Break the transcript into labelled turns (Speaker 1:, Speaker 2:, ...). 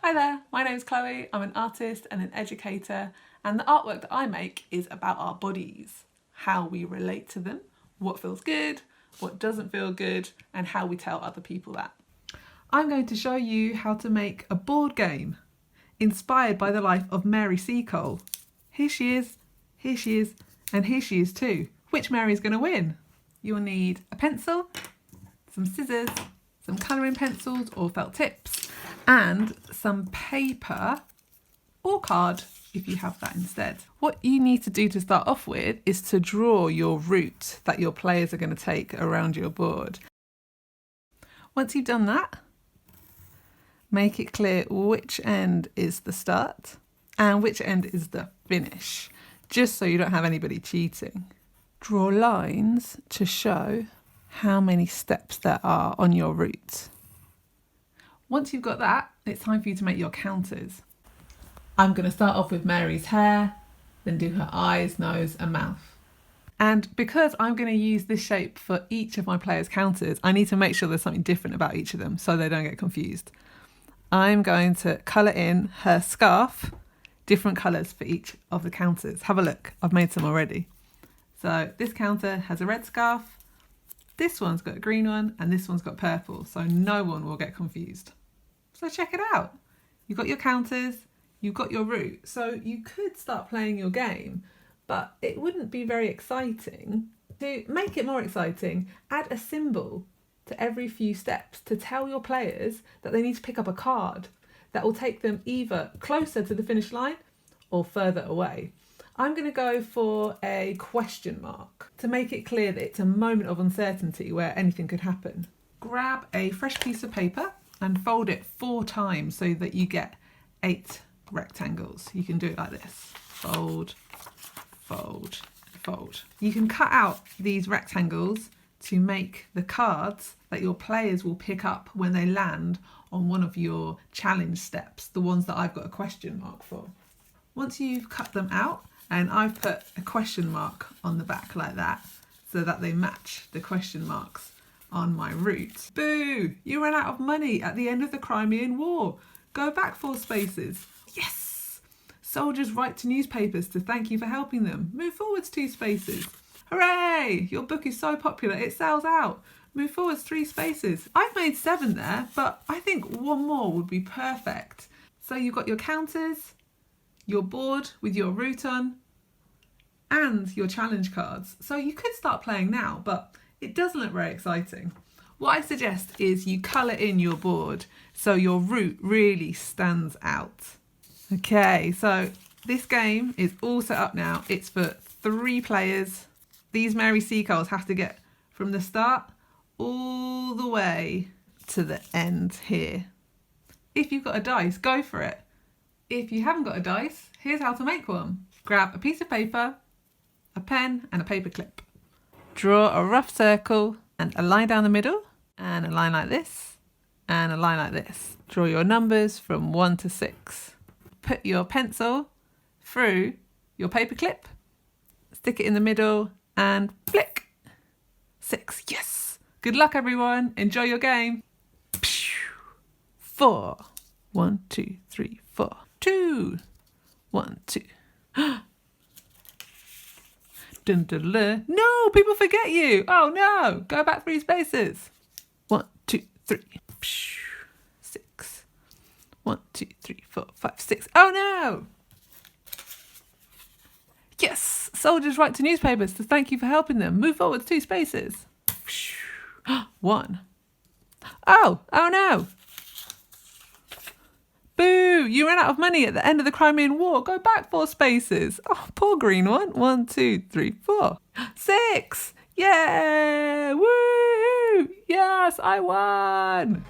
Speaker 1: Hi there, my name is Chloe. I'm an artist and an educator, and the artwork that I make is about our bodies, how we relate to them, what feels good, what doesn't feel good, and how we tell other people that. I'm going to show you how to make a board game inspired by the life of Mary Seacole. Here she is, and here she is too. Which Mary is going to win? You'll need a pencil, some scissors, some colouring pencils or felt tips, and some paper or card if you have that instead. What you need to do to start off with is to draw your route that your players are going to take around your board. Once you've done that, make it clear which end is the start and which end is the finish, just so you don't have anybody cheating. Draw lines to show how many steps there are on your route. Once you've got that, it's time for you to make your counters. I'm going to start off with Mary's hair, then do her eyes, nose and mouth. And because I'm going to use this shape for each of my players' counters, I need to make sure there's something different about each of them so they don't get confused. I'm going to colour in her scarf, different colours for each of the counters. Have a look, I've made some already. So this counter has a red scarf, this one's got a green one, and this one's got purple, so no one will get confused. So check it out. You've got your counters, you've got your route, so you could start playing your game, but it wouldn't be very exciting. To make it more exciting, add a symbol to every few steps to tell your players that they need to pick up a card that will take them either closer to the finish line or further away. I'm going to go for a question mark to make it clear that it's a moment of uncertainty where anything could happen. Grab a fresh piece of paper and fold it 4 times so that you get 8 rectangles. You can do it like this. Fold, fold, fold. You can cut out these rectangles to make the cards that your players will pick up when they land on one of your challenge steps, the ones that I've got a question mark for. Once you've cut them out, and I've put a question mark on the back like that so that they match the question marks on my route. Boo! You ran out of money at the end of the Crimean War. Go back 4 spaces. Yes! Soldiers write to newspapers to thank you for helping them. Move forwards 2 spaces. Hooray! Your book is so popular it sells out. Move forwards 3 spaces. I've made 7 there, but I think 1 more would be perfect. So you've got your counters, your board with your route on, and your challenge cards. So you could start playing now, but it doesn't look very exciting. What I suggest is you colour in your board so your route really stands out. Okay, so this game is all set up now. It's for 3 players. These Mary Seacoles have to get from the start all the way to the end here. If you've got a dice, go for it. If you haven't got a dice, here's how to make one. Grab a piece of paper, a pen and a paper clip. Draw a rough circle and a line down the middle, and a line like this, and a line like this. Draw your numbers from 1 to 6. Put your pencil through your paper clip, stick it in the middle and flick. 6, yes! Good luck everyone, enjoy your game. 4, 1, 2, 3, 4. 2, 1, 2. Dun, dun, dun. No, people forget you. Oh no, go back 3 spaces. 1, 2, 3. 6. 1, 2, 3, 4, 5, 6. Oh no! Yes, soldiers write to newspapers to thank you for helping them. Move forward 2 spaces. 1. Oh no! Boo! You ran out of money at the end of the Crimean War. Go back 4 spaces. Oh, poor green one. 1, 2, 3, 4. 6! Yeah! Woo! Yes, I won!